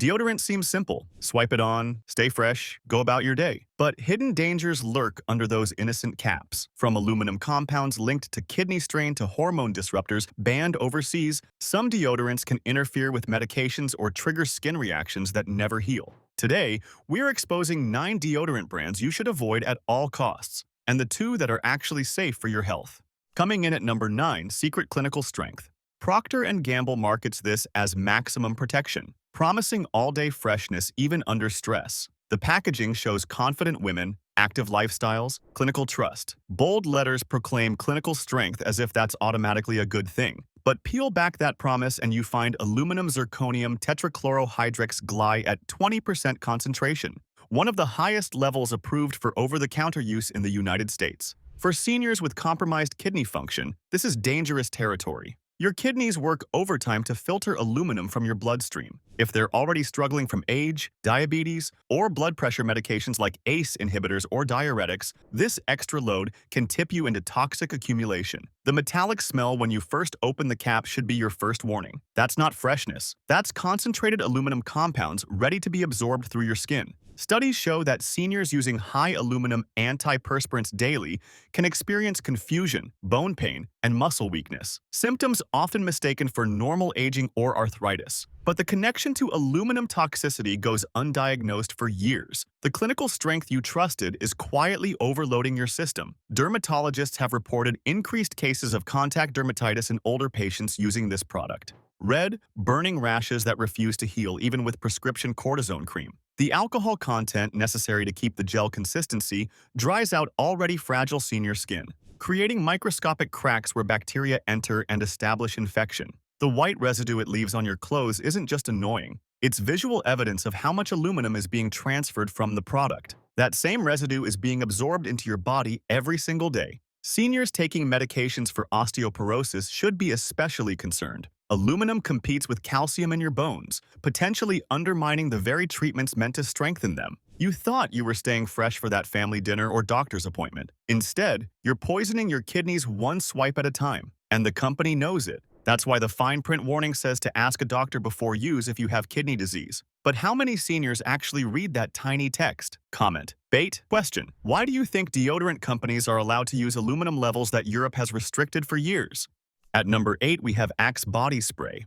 Deodorant seems simple. Swipe it on, stay fresh, go about your day. But hidden dangers lurk under those innocent caps. From aluminum compounds linked to kidney strain to hormone disruptors banned overseas, some deodorants can interfere with medications or trigger skin reactions that never heal. Today, we're exposing 9 deodorant brands you should avoid at all costs, and the 2 that are actually safe for your health. Coming in at number 9, Secret Clinical Strength. Procter & Gamble markets this as maximum protection, promising all-day freshness even under stress. The packaging shows confident women, active lifestyles, clinical trust. Bold letters proclaim clinical strength as if that's automatically a good thing. But peel back that promise and you find aluminum zirconium tetrachlorohydrex gly at 20% concentration, one of the highest levels approved for over-the-counter use in the United States. For seniors with compromised kidney function, this is dangerous territory. Your kidneys work overtime to filter aluminum from your bloodstream. If they're already struggling from age, diabetes, or blood pressure medications like ACE inhibitors or diuretics, this extra load can tip you into toxic accumulation. The metallic smell when you first open the cap should be your first warning. That's not freshness. That's concentrated aluminum compounds ready to be absorbed through your skin. Studies show that seniors using high aluminum antiperspirants daily can experience confusion, bone pain, and muscle weakness, symptoms often mistaken for normal aging or arthritis. But the connection to aluminum toxicity goes undiagnosed for years. The clinical strength you trusted is quietly overloading your system. Dermatologists have reported increased cases of contact dermatitis in older patients using this product. Red, burning rashes that refuse to heal even with prescription cortisone cream. The alcohol content necessary to keep the gel consistency dries out already fragile senior skin, creating microscopic cracks where bacteria enter and establish infection. The white residue it leaves on your clothes isn't just annoying, it's visual evidence of how much aluminum is being transferred from the product. That same residue is being absorbed into your body every single day. Seniors taking medications for osteoporosis should be especially concerned. Aluminum competes with calcium in your bones, potentially undermining the very treatments meant to strengthen them. You thought you were staying fresh for that family dinner or doctor's appointment. Instead, you're poisoning your kidneys one swipe at a time, and the company knows it. That's why the fine print warning says to ask a doctor before use if you have kidney disease. But how many seniors actually read that tiny text? Comment. Bait? Question. Why do you think deodorant companies are allowed to use aluminum levels that Europe has restricted for years? At number 8, we have Axe Body Spray.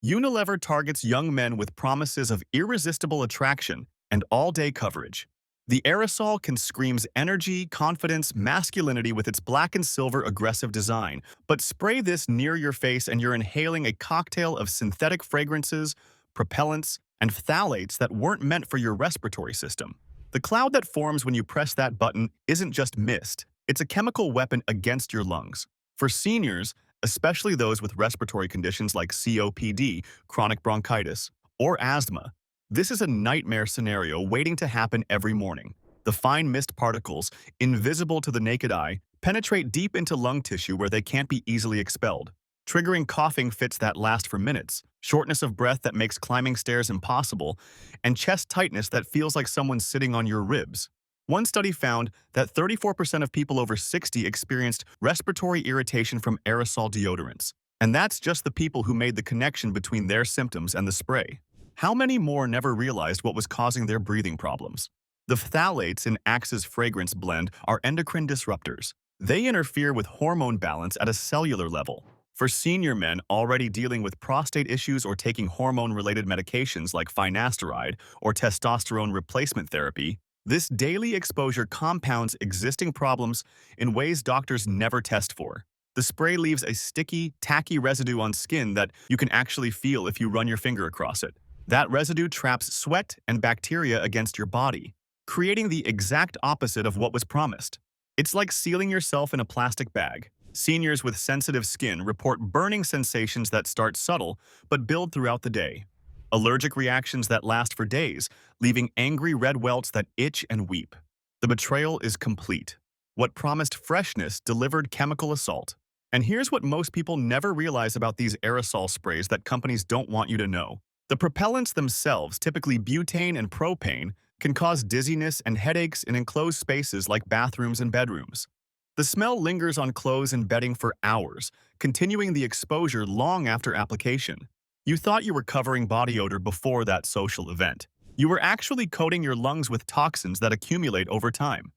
Unilever targets young men with promises of irresistible attraction and all-day coverage. The aerosol can scream energy, confidence, masculinity with its black and silver aggressive design, but spray this near your face and you're inhaling a cocktail of synthetic fragrances, propellants, and phthalates that weren't meant for your respiratory system. The cloud that forms when you press that button isn't just mist, it's a chemical weapon against your lungs. For seniors, especially those with respiratory conditions like COPD, chronic bronchitis, or asthma, this is a nightmare scenario waiting to happen every morning. The fine mist particles, invisible to the naked eye, penetrate deep into lung tissue where they can't be easily expelled, triggering coughing fits that last for minutes, shortness of breath that makes climbing stairs impossible, and chest tightness that feels like someone's sitting on your ribs. One study found that 34% of people over 60 experienced respiratory irritation from aerosol deodorants. And that's just the people who made the connection between their symptoms and the spray. How many more never realized what was causing their breathing problems? The phthalates in Axe's fragrance blend are endocrine disruptors. They interfere with hormone balance at a cellular level. For senior men already dealing with prostate issues or taking hormone-related medications like finasteride or testosterone replacement therapy, this daily exposure compounds existing problems in ways doctors never test for. The spray leaves a sticky, tacky residue on skin that you can actually feel if you run your finger across it. That residue traps sweat and bacteria against your body, creating the exact opposite of what was promised. It's like sealing yourself in a plastic bag. Seniors with sensitive skin report burning sensations that start subtle but build throughout the day. Allergic reactions that last for days, leaving angry red welts that itch and weep. The betrayal is complete. What promised freshness delivered chemical assault. And here's what most people never realize about these aerosol sprays that companies don't want you to know. The propellants themselves, typically butane and propane, can cause dizziness and headaches in enclosed spaces like bathrooms and bedrooms. The smell lingers on clothes and bedding for hours, continuing the exposure long after application. You thought you were covering body odor before that social event. You were actually coating your lungs with toxins that accumulate over time.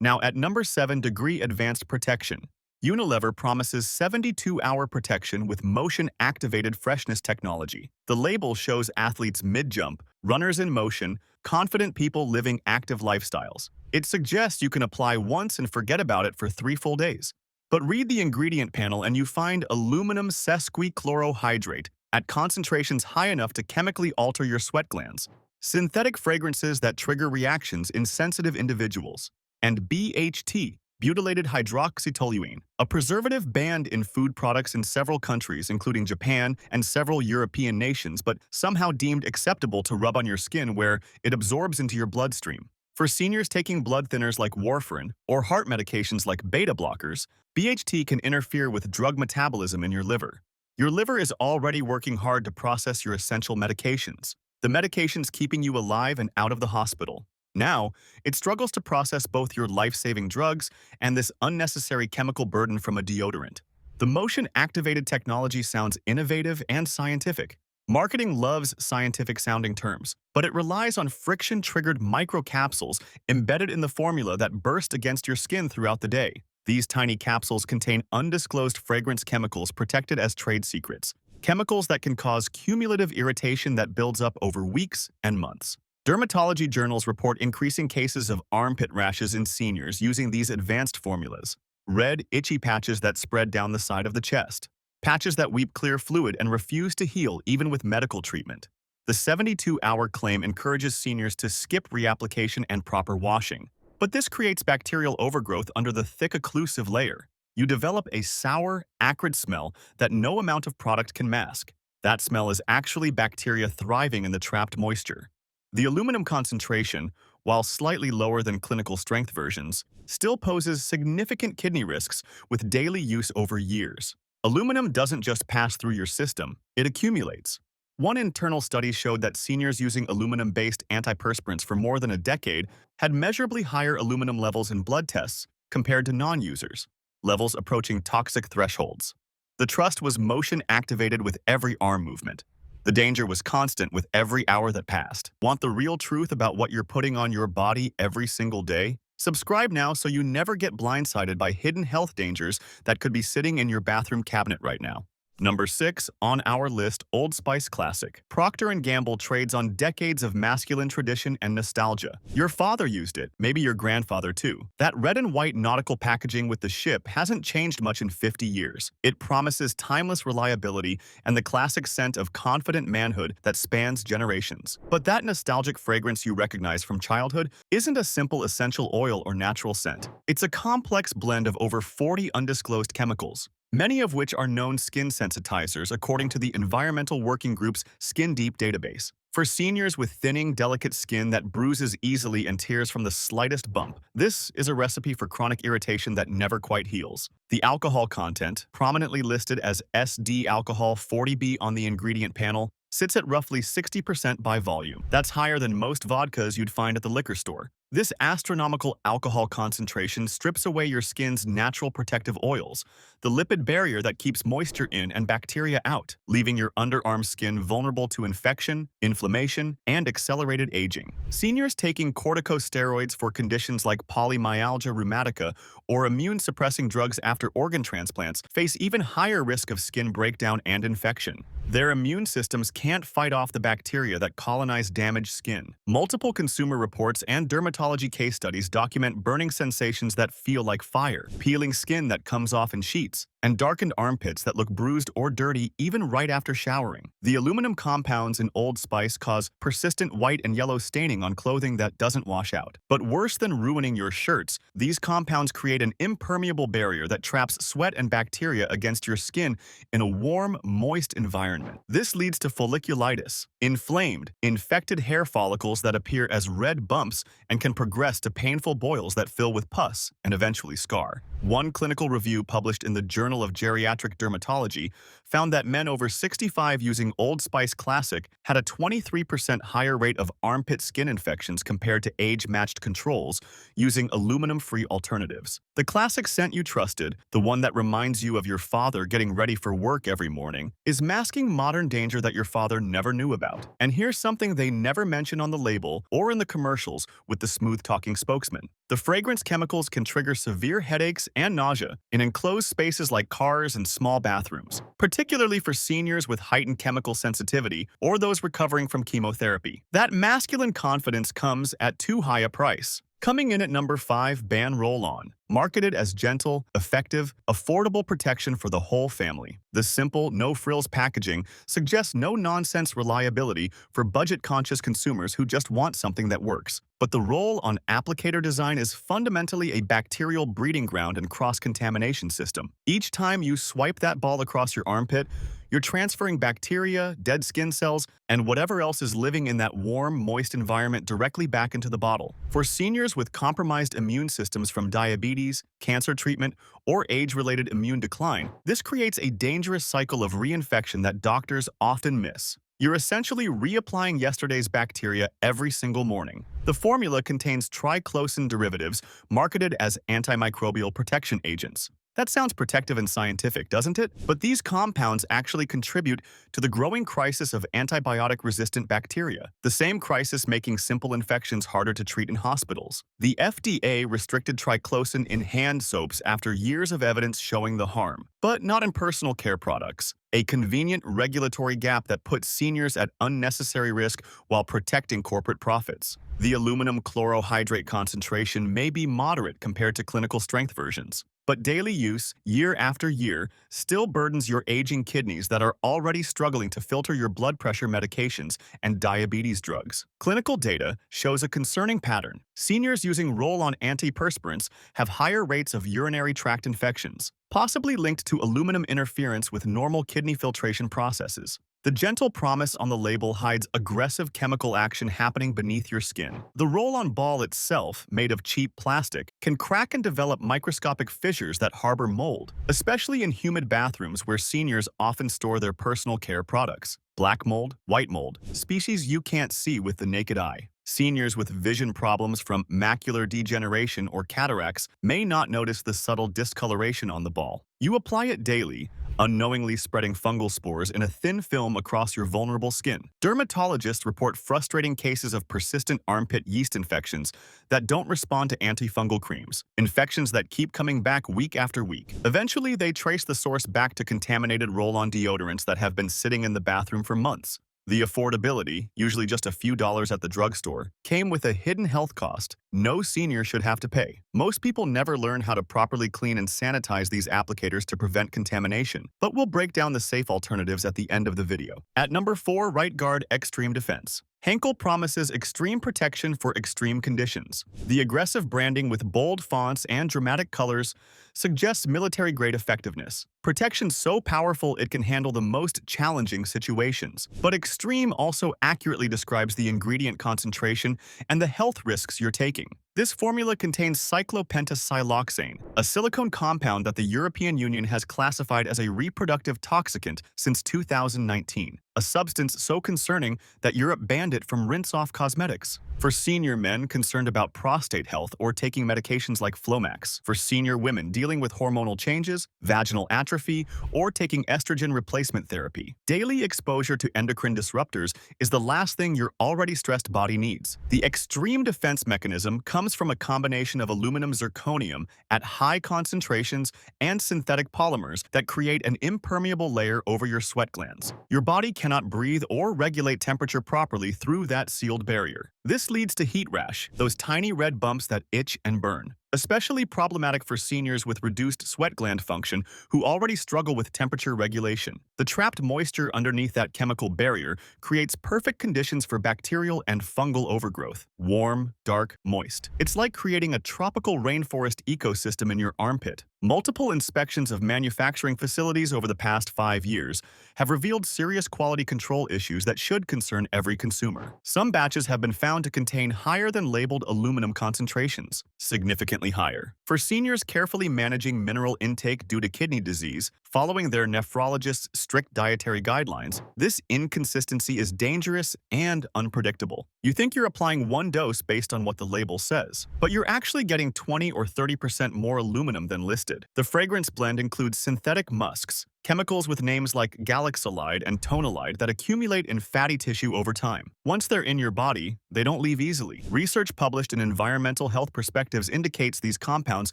Now, at number 7, Degree Advanced Protection. Unilever promises 72-hour protection with motion-activated freshness technology. The label shows athletes mid-jump, runners in motion, confident people living active lifestyles. It suggests you can apply once and forget about it for 3 full days. But read the ingredient panel and you find aluminum sesquichlorohydrate at concentrations high enough to chemically alter your sweat glands, synthetic fragrances that trigger reactions in sensitive individuals, and BHT, butylated hydroxytoluene, a preservative banned in food products in several countries, including Japan and several European nations, but somehow deemed acceptable to rub on your skin where it absorbs into your bloodstream. For seniors taking blood thinners like warfarin or heart medications like beta blockers, BHT can interfere with drug metabolism in your liver. Your liver is already working hard to process your essential medications, the medications keeping you alive and out of the hospital. Now, it struggles to process both your life-saving drugs and this unnecessary chemical burden from a deodorant. The motion-activated technology sounds innovative and scientific. Marketing loves scientific-sounding terms, but it relies on friction-triggered microcapsules embedded in the formula that burst against your skin throughout the day. These tiny capsules contain undisclosed fragrance chemicals protected as trade secrets, chemicals that can cause cumulative irritation that builds up over weeks and months. Dermatology journals report increasing cases of armpit rashes in seniors using these advanced formulas. Red, itchy patches that spread down the side of the chest. Patches that weep clear fluid and refuse to heal even with medical treatment. The 72-hour claim encourages seniors to skip reapplication and proper washing. But this creates bacterial overgrowth under the thick occlusive layer. You develop a sour, acrid smell that no amount of product can mask. That smell is actually bacteria thriving in the trapped moisture. The aluminum concentration, while slightly lower than clinical strength versions, still poses significant kidney risks with daily use over years. Aluminum doesn't just pass through your system, it accumulates. One internal study showed that seniors using aluminum-based antiperspirants for more than a decade had measurably higher aluminum levels in blood tests compared to non-users, levels approaching toxic thresholds. The trust was motion-activated with every arm movement. The danger was constant with every hour that passed. Want the real truth about what you're putting on your body every single day? Subscribe now so you never get blindsided by hidden health dangers that could be sitting in your bathroom cabinet right now. Number 6 on our list, Old Spice Classic. Procter & Gamble trades on decades of masculine tradition and nostalgia. Your father used it, maybe your grandfather too. That red and white nautical packaging with the ship hasn't changed much in 50 years. It promises timeless reliability and the classic scent of confident manhood that spans generations. But that nostalgic fragrance you recognize from childhood isn't a simple essential oil or natural scent. It's a complex blend of over 40 undisclosed chemicals, many of which are known skin sensitizers according to the Environmental Working Group's Skin Deep database. For seniors with thinning, delicate skin that bruises easily and tears from the slightest bump, this is a recipe for chronic irritation that never quite heals. The alcohol content, prominently listed as SD alcohol 40B on the ingredient panel, sits at roughly 60% by volume. That's higher than most vodkas you'd find at the liquor store. This astronomical alcohol concentration strips away your skin's natural protective oils, the lipid barrier that keeps moisture in and bacteria out, leaving your underarm skin vulnerable to infection, inflammation, and accelerated aging. Seniors taking corticosteroids for conditions like polymyalgia rheumatica or immune-suppressing drugs after organ transplants face even higher risk of skin breakdown and infection. Their immune systems can't fight off the bacteria that colonize damaged skin. Multiple consumer reports and dermatology case studies document burning sensations that feel like fire, peeling skin that comes off in sheets, and darkened armpits that look bruised or dirty even right after showering. The aluminum compounds in Old Spice cause persistent white and yellow staining on clothing that doesn't wash out. But worse than ruining your shirts, these compounds create an impermeable barrier that traps sweat and bacteria against your skin in a warm, moist environment. This leads to folliculitis, inflamed, infected hair follicles that appear as red bumps and can progress to painful boils that fill with pus and eventually scar. One clinical review published in the Journal of Geriatric Dermatology found that men over 65 using Old Spice Classic had a 23% higher rate of armpit skin infections compared to age-matched controls using aluminum-free alternatives. The Classic scent you trusted, the one that reminds you of your father getting ready for work every morning, is masking modern danger that your father never knew about. And here's something they never mention on the label or in the commercials with the smooth-talking spokesman. The fragrance chemicals can trigger severe headaches and nausea in enclosed spaces like cars and small bathrooms, particularly for seniors with heightened chemical sensitivity or those recovering from chemotherapy. That masculine confidence comes at too high a price. Coming in at number 5, Ban Roll-On. Marketed as gentle, effective, affordable protection for the whole family. The simple, no-frills packaging suggests no-nonsense reliability for budget-conscious consumers who just want something that works. But the roll-on applicator design is fundamentally a bacterial breeding ground and cross-contamination system. Each time you swipe that ball across your armpit, you're transferring bacteria, dead skin cells, and whatever else is living in that warm, moist environment directly back into the bottle. For seniors with compromised immune systems from diabetes, cancer treatment, or age-related immune decline, this creates a dangerous cycle of reinfection that doctors often miss. You're essentially reapplying yesterday's bacteria every single morning. The formula contains triclosan derivatives marketed as antimicrobial protection agents. That sounds protective and scientific, doesn't it? But these compounds actually contribute to the growing crisis of antibiotic-resistant bacteria, the same crisis making simple infections harder to treat in hospitals. The FDA restricted triclosan in hand soaps after years of evidence showing the harm, but not in personal care products. A convenient regulatory gap that puts seniors at unnecessary risk while protecting corporate profits. The aluminum chlorohydrate concentration may be moderate compared to clinical strength versions, but daily use, year after year, still burdens your aging kidneys that are already struggling to filter your blood pressure medications and diabetes drugs. Clinical data shows a concerning pattern. Seniors using roll-on antiperspirants have higher rates of urinary tract infections, possibly linked to aluminum interference with normal kidney filtration processes. The gentle promise on the label hides aggressive chemical action happening beneath your skin. The roll-on ball itself, made of cheap plastic, can crack and develop microscopic fissures that harbor mold, especially in humid bathrooms where seniors often store their personal care products. Black mold, white mold, species you can't see with the naked eye. Seniors with vision problems from macular degeneration or cataracts may not notice the subtle discoloration on the ball. You apply it daily, unknowingly spreading fungal spores in a thin film across your vulnerable skin. Dermatologists report frustrating cases of persistent armpit yeast infections that don't respond to antifungal creams, infections that keep coming back week after week. Eventually, they trace the source back to contaminated roll-on deodorants that have been sitting in the bathroom for months. The affordability, usually just a few dollars at the drugstore, came with a hidden health cost no senior should have to pay. Most people never learn how to properly clean and sanitize these applicators to prevent contamination, but we'll break down the safe alternatives at the end of the video. At number 4, Right Guard Extreme Defense. Henkel promises extreme protection for extreme conditions. The aggressive branding with bold fonts and dramatic colors suggests military-grade effectiveness. Protection so powerful it can handle the most challenging situations. But extreme also accurately describes the ingredient concentration and the health risks you're taking. This formula contains cyclopentasiloxane, a silicone compound that the European Union has classified as a reproductive toxicant since 2019, a substance so concerning that Europe banned it from rinse-off cosmetics. For senior men concerned about prostate health or taking medications like Flomax, for senior women dealing with hormonal changes, vaginal atrophy, or taking estrogen replacement therapy, daily exposure to endocrine disruptors is the last thing your already stressed body needs. The extreme defense mechanism comes from a combination of aluminum zirconium at high concentrations and synthetic polymers that create an impermeable layer over your sweat glands. Your body cannot breathe or regulate temperature properly through that sealed barrier. This leads to heat rash, those tiny red bumps that itch and burn. Especially problematic for seniors with reduced sweat gland function who already struggle with temperature regulation. The trapped moisture underneath that chemical barrier creates perfect conditions for bacterial and fungal overgrowth. Warm, dark, moist. It's like creating a tropical rainforest ecosystem in your armpit. Multiple inspections of manufacturing facilities over the past 5 years have revealed serious quality control issues that should concern every consumer. Some batches have been found to contain higher than labeled aluminum concentrations, significantly higher. For seniors carefully managing mineral intake due to kidney disease, following their nephrologist's strict dietary guidelines, this inconsistency is dangerous and unpredictable. You think you're applying one dose based on what the label says, but you're actually getting 20 or 30% more aluminum than listed. The fragrance blend includes synthetic musks, chemicals with names like galaxolide and tonalide that accumulate in fatty tissue over time. Once they're in your body, they don't leave easily. Research published in Environmental Health Perspectives indicates these compounds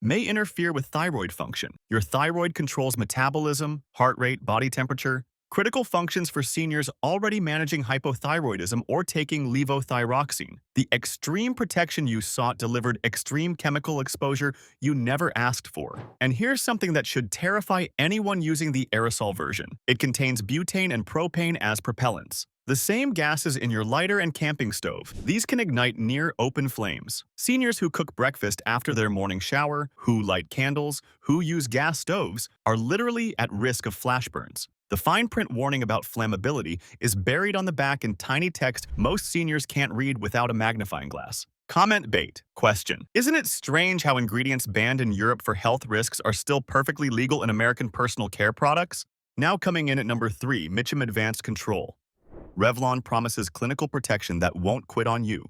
may interfere with thyroid function. Your thyroid controls metabolism, heart rate, body temperature, critical functions for seniors already managing hypothyroidism or taking levothyroxine. The extreme protection you sought delivered extreme chemical exposure you never asked for. And here's something that should terrify anyone using the aerosol version. It contains butane and propane as propellants. The same gases in your lighter and camping stove. These can ignite near open flames. Seniors who cook breakfast after their morning shower, who light candles, who use gas stoves, are literally at risk of flash burns. The fine print warning about flammability is buried on the back in tiny text most seniors can't read without a magnifying glass. Comment bait. Question. Isn't it strange how ingredients banned in Europe for health risks are still perfectly legal in American personal care products? Now coming in at number 3, Mitchum Advanced Control. Revlon promises clinical protection that won't quit on you.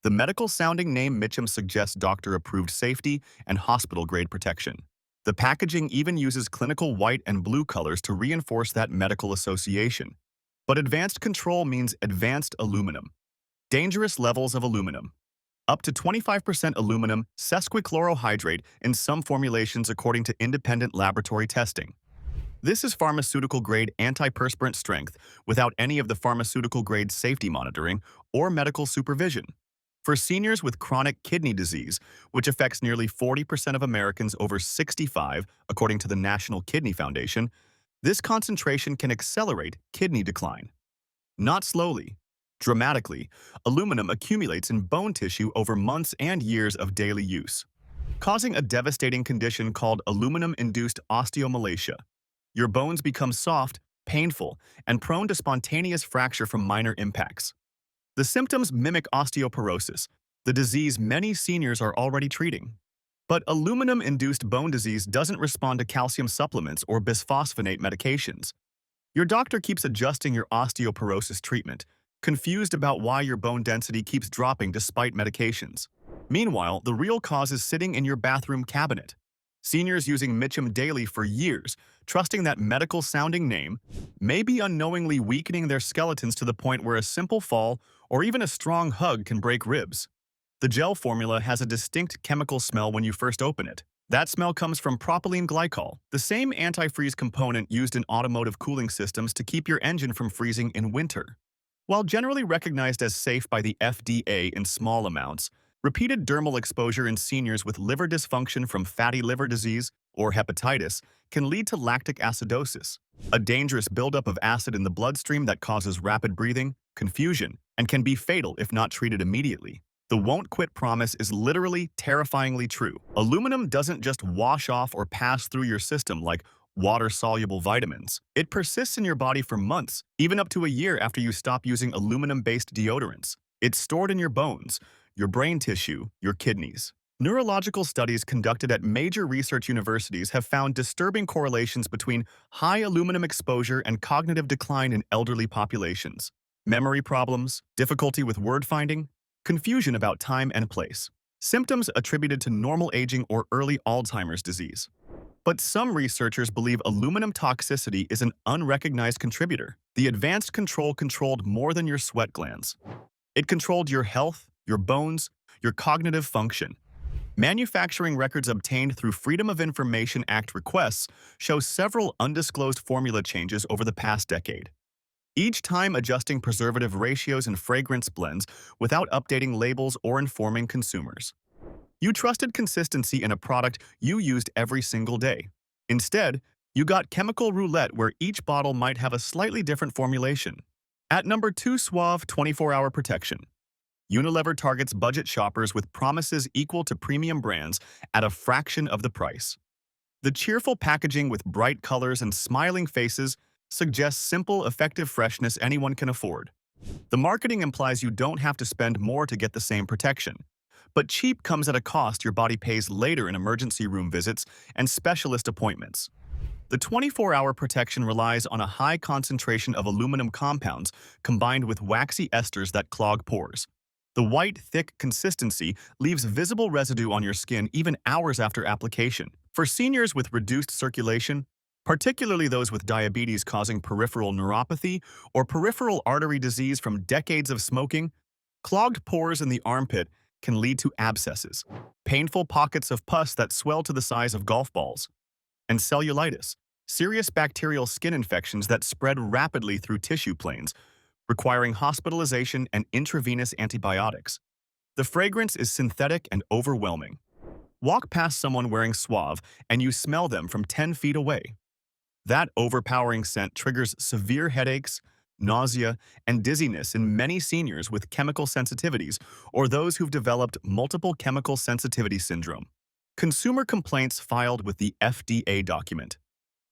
The medical-sounding name Mitchum suggests doctor-approved safety and hospital-grade protection. The packaging even uses clinical white and blue colors to reinforce that medical association. But advanced control means advanced aluminum. Dangerous levels of aluminum. Up to 25% aluminum sesquichlorohydrate in some formulations according to independent laboratory testing. This is pharmaceutical-grade antiperspirant strength without any of the pharmaceutical-grade safety monitoring or medical supervision. For seniors with chronic kidney disease, which affects nearly 40% of Americans over 65, according to the National Kidney Foundation, this concentration can accelerate kidney decline. Not slowly, dramatically, aluminum accumulates in bone tissue over months and years of daily use, causing a devastating condition called aluminum-induced osteomalacia. Your bones become soft, painful, and prone to spontaneous fracture from minor impacts. The symptoms mimic osteoporosis, the disease many seniors are already treating. But aluminum-induced bone disease doesn't respond to calcium supplements or bisphosphonate medications. Your doctor keeps adjusting your osteoporosis treatment, confused about why your bone density keeps dropping despite medications. Meanwhile, the real cause is sitting in your bathroom cabinet. Seniors using Mitchum daily for years, trusting that medical-sounding name, may be unknowingly weakening their skeletons to the point where a simple fall or even a strong hug can break ribs. The gel formula has a distinct chemical smell when you first open it. That smell comes from propylene glycol, the same antifreeze component used in automotive cooling systems to keep your engine from freezing in winter. While generally recognized as safe by the FDA in small amounts, repeated dermal exposure in seniors with liver dysfunction from fatty liver disease or hepatitis can lead to lactic acidosis, a dangerous buildup of acid in the bloodstream that causes rapid breathing, confusion, and can be fatal if not treated immediately. The won't quit promise is literally terrifyingly true. Aluminum doesn't just wash off or pass through your system like water-soluble vitamins. It persists in your body for months, even up to a year after you stop using aluminum-based deodorants. It's stored in your bones, your brain tissue, your kidneys. Neurological studies conducted at major research universities have found disturbing correlations between high aluminum exposure and cognitive decline in elderly populations. Memory problems, difficulty with word finding, confusion about time and place. Symptoms attributed to normal aging or early Alzheimer's disease. But some researchers believe aluminum toxicity is an unrecognized contributor. The advanced control controlled more than your sweat glands. It controlled your health, your bones, your cognitive function. Manufacturing records obtained through Freedom of Information Act requests show several undisclosed formula changes over the past decade, each time adjusting preservative ratios and fragrance blends without updating labels or informing consumers. You trusted consistency in a product you used every single day. Instead, you got chemical roulette where each bottle might have a slightly different formulation. At number 2, Suave 24-hour protection. Unilever targets budget shoppers with promises equal to premium brands at a fraction of the price. The cheerful packaging with bright colors and smiling faces suggests simple, effective freshness anyone can afford. The marketing implies you don't have to spend more to get the same protection. but cheap comes at a cost your body pays later in emergency room visits and specialist appointments. The 24-hour protection relies on a high concentration of aluminum compounds combined with waxy esters that clog pores. The white, thick consistency leaves visible residue on your skin even hours after application. For seniors with reduced circulation, particularly those with diabetes causing peripheral neuropathy or peripheral artery disease from decades of smoking, clogged pores in the armpit can lead to abscesses, painful pockets of pus that swell to the size of golf balls, and cellulitis, serious bacterial skin infections that spread rapidly through tissue planes, requiring hospitalization and intravenous antibiotics. The fragrance is synthetic and overwhelming. Walk past someone wearing Suave and you smell them from 10 feet away. That overpowering scent triggers severe headaches, nausea, and dizziness in many seniors with chemical sensitivities or those who've developed multiple chemical sensitivity syndrome. Consumer complaints filed with the FDA document.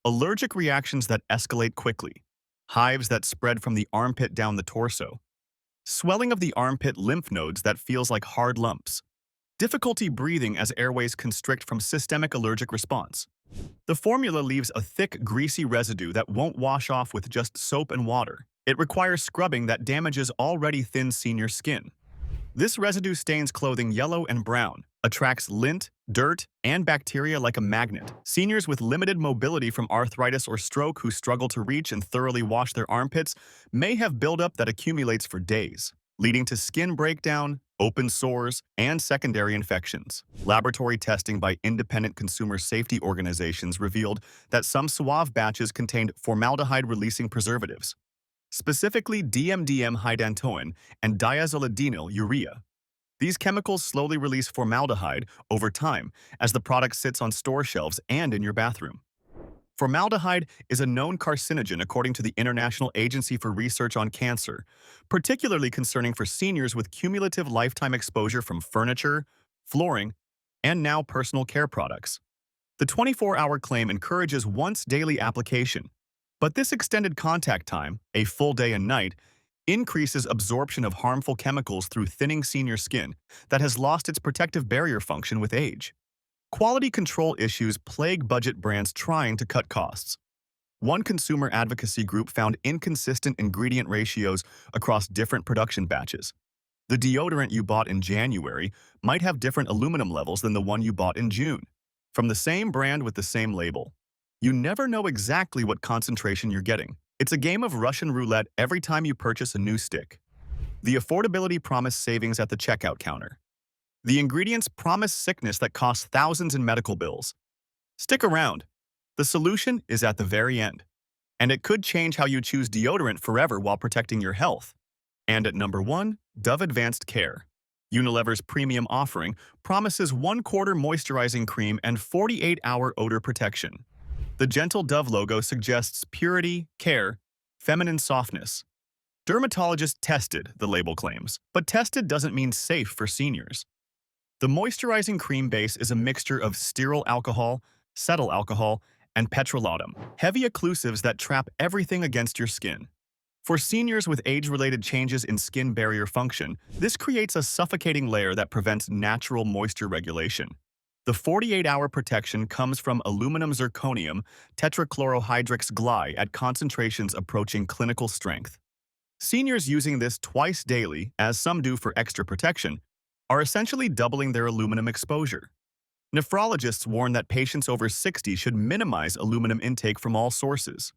Allergic reactions that escalate quickly. Hives that spread from the armpit down the torso. Swelling of the armpit lymph nodes that feels like hard lumps. Difficulty breathing as airways constrict from systemic allergic response. The formula leaves a thick, greasy residue that won't wash off with just soap and water. It requires scrubbing that damages already thin senior skin. This residue stains clothing yellow and brown, attracts lint, dirt, and bacteria like a magnet. Seniors with limited mobility from arthritis or stroke who struggle to reach and thoroughly wash their armpits may have buildup that accumulates for days, leading to skin breakdown, open sores, and secondary infections. Laboratory testing by independent consumer safety organizations revealed that some Suave batches contained formaldehyde-releasing preservatives, specifically DMDM hydantoin and diazoledynyl urea. These chemicals slowly release formaldehyde over time as the product sits on store shelves and in your bathroom. Formaldehyde is a known carcinogen according to the International Agency for Research on Cancer, particularly concerning for seniors with cumulative lifetime exposure from furniture, flooring, and now personal care products. The 24-hour claim encourages once-daily application, but this extended contact time, a full day and night, increases absorption of harmful chemicals through thinning senior skin that has lost its protective barrier function with age. Quality control issues plague budget brands trying to cut costs. One consumer advocacy group found inconsistent ingredient ratios across different production batches. The deodorant you bought in January might have different aluminum levels than the one you bought in June, from the same brand with the same label. You never know exactly what concentration you're getting. It's a game of Russian roulette every time you purchase a new stick. The affordability promised savings at the checkout counter. The ingredients promise sickness that costs thousands in medical bills. Stick around. The solution is at the very end. And it could change how you choose deodorant forever while protecting your health. And at number 1, Dove Advanced Care. Unilever's premium offering promises 1/4 moisturizing cream and 48-hour odor protection. The gentle Dove logo suggests purity, care, feminine softness. Dermatologist tested, the label claims, but tested doesn't mean safe for seniors. The moisturizing cream base is a mixture of stearyl alcohol, cetyl alcohol, and petrolatum, heavy occlusives that trap everything against your skin. For seniors with age-related changes in skin barrier function, this creates a suffocating layer that prevents natural moisture regulation. The 48-hour protection comes from aluminum zirconium tetrachlorohydrix gly at concentrations approaching clinical strength. Seniors using this twice daily, as some do for extra protection, are essentially doubling their aluminum exposure. Nephrologists warn that patients over 60 should minimize aluminum intake from all sources: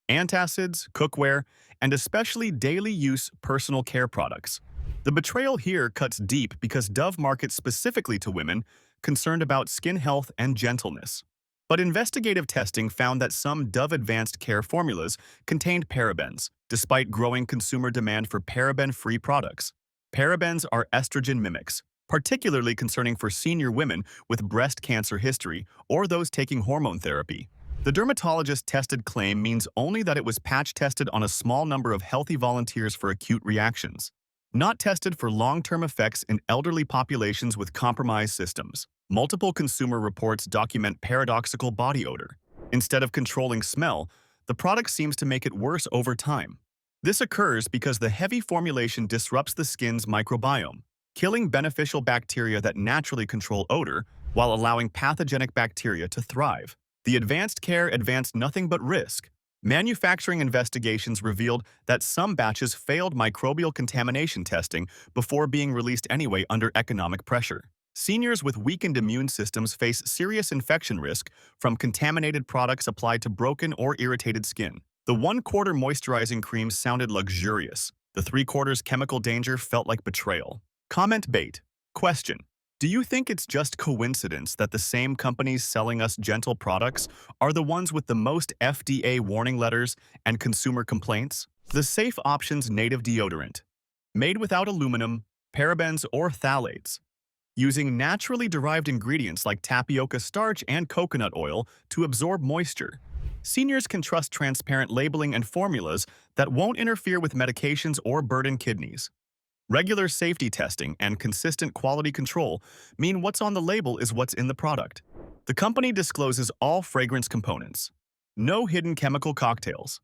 antacids, cookware, and especially daily-use personal care products. The betrayal here cuts deep because Dove markets specifically to women concerned about skin health and gentleness. But investigative testing found that some Dove Advanced Care formulas contained parabens, despite growing consumer demand for paraben-free products. Parabens are estrogen mimics, particularly concerning for senior women with breast cancer history or those taking hormone therapy. The dermatologist-tested claim means only that it was patch-tested on a small number of healthy volunteers for acute reactions, not tested for long-term effects in elderly populations with compromised systems. Multiple consumer reports document paradoxical body odor. Instead of controlling smell, the product seems to make it worse over time. This occurs because the heavy formulation disrupts the skin's microbiome, killing beneficial bacteria that naturally control odor while allowing pathogenic bacteria to thrive. The advanced care advanced nothing but risk. Manufacturing investigations revealed that some batches failed microbial contamination testing before being released anyway under economic pressure. Seniors with weakened immune systems face serious infection risk from contaminated products applied to broken or irritated skin. The 1/4 moisturizing cream sounded luxurious. The 3/4 chemical danger felt like betrayal. Comment bait. Question. Do you think it's just coincidence that the same companies selling us gentle products are the ones with the most FDA warning letters and consumer complaints? The Safe Options Native Deodorant. Made without aluminum, parabens, or phthalates. Using naturally derived ingredients like tapioca starch and coconut oil to absorb moisture. Seniors can trust transparent labeling and formulas that won't interfere with medications or burden kidneys. Regular safety testing and consistent quality control mean what's on the label is what's in the product. The company discloses all fragrance components. No hidden chemical cocktails.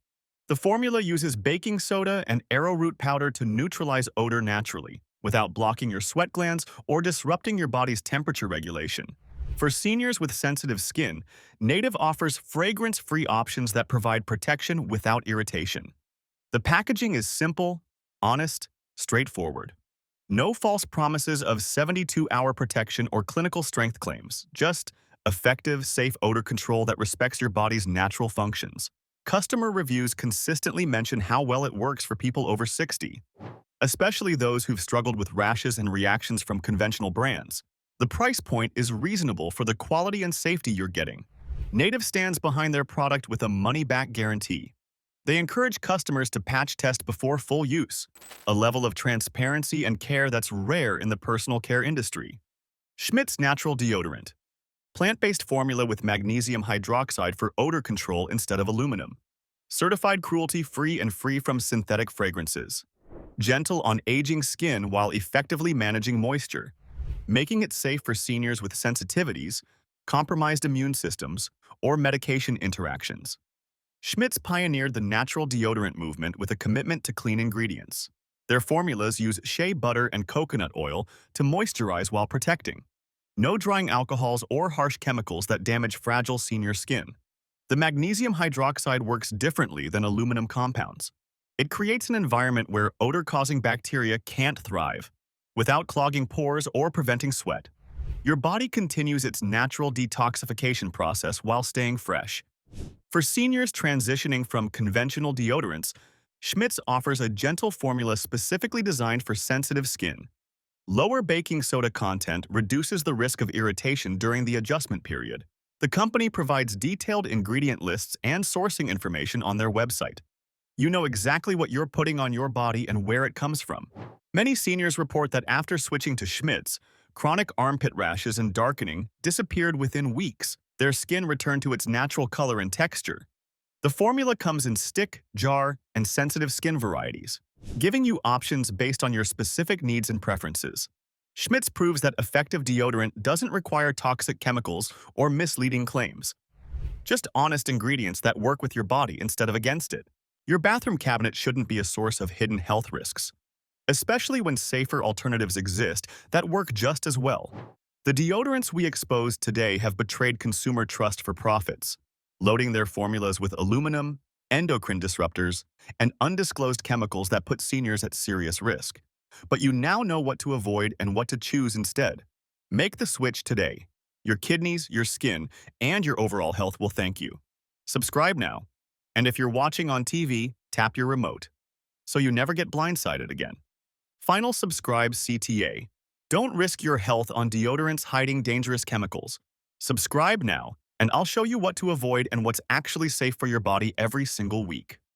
The formula uses baking soda and arrowroot powder to neutralize odor naturally, without blocking your sweat glands or disrupting your body's temperature regulation. For seniors with sensitive skin, Native offers fragrance-free options that provide protection without irritation. The packaging is simple, honest, straightforward. No false promises of 72-hour protection or clinical strength claims, just effective, safe odor control that respects your body's natural functions. Customer reviews consistently mention how well it works for people over 60, especially those who've struggled with rashes and reactions from conventional brands. The price point is reasonable for the quality and safety you're getting. Native stands behind their product with a money-back guarantee. They encourage customers to patch test before full use, a level of transparency and care that's rare in the personal care industry. Schmidt's Natural Deodorant. Plant-based formula with magnesium hydroxide for odor control instead of aluminum. Certified cruelty-free and free from synthetic fragrances. Gentle on aging skin while effectively managing moisture, making it safe for seniors with sensitivities, compromised immune systems, or medication interactions. Schmidt's pioneered the natural deodorant movement with a commitment to clean ingredients. Their formulas use shea butter and coconut oil to moisturize while protecting. No drying alcohols or harsh chemicals that damage fragile senior skin. The magnesium hydroxide works differently than aluminum compounds. It creates an environment where odor-causing bacteria can't thrive, without clogging pores or preventing sweat. Your body continues its natural detoxification process while staying fresh. For seniors transitioning from conventional deodorants, Schmidt's offers a gentle formula specifically designed for sensitive skin. Lower baking soda content reduces the risk of irritation during the adjustment period. The company provides detailed ingredient lists and sourcing information on their website. You know exactly what you're putting on your body and where it comes from. Many seniors report that after switching to Schmidt's, chronic armpit rashes and darkening disappeared within weeks. Their skin returned to its natural color and texture. The formula comes in stick, jar, and sensitive skin varieties, giving you options based on your specific needs and preferences. Schmidt's proves that effective deodorant doesn't require toxic chemicals or misleading claims. Just honest ingredients that work with your body instead of against it. Your bathroom cabinet shouldn't be a source of hidden health risks, especially when safer alternatives exist that work just as well. The deodorants we expose today have betrayed consumer trust for profits, loading their formulas with aluminum, endocrine disruptors, and undisclosed chemicals that put seniors at serious risk. But you now know what to avoid and what to choose instead. Make the switch today. Your kidneys, your skin, and your overall health will thank you. Subscribe now. And if you're watching on TV, tap your remote, so you never get blindsided again. Final subscribe CTA. Don't risk your health on deodorants hiding dangerous chemicals. Subscribe now, and I'll show you what to avoid and what's actually safe for your body every single week.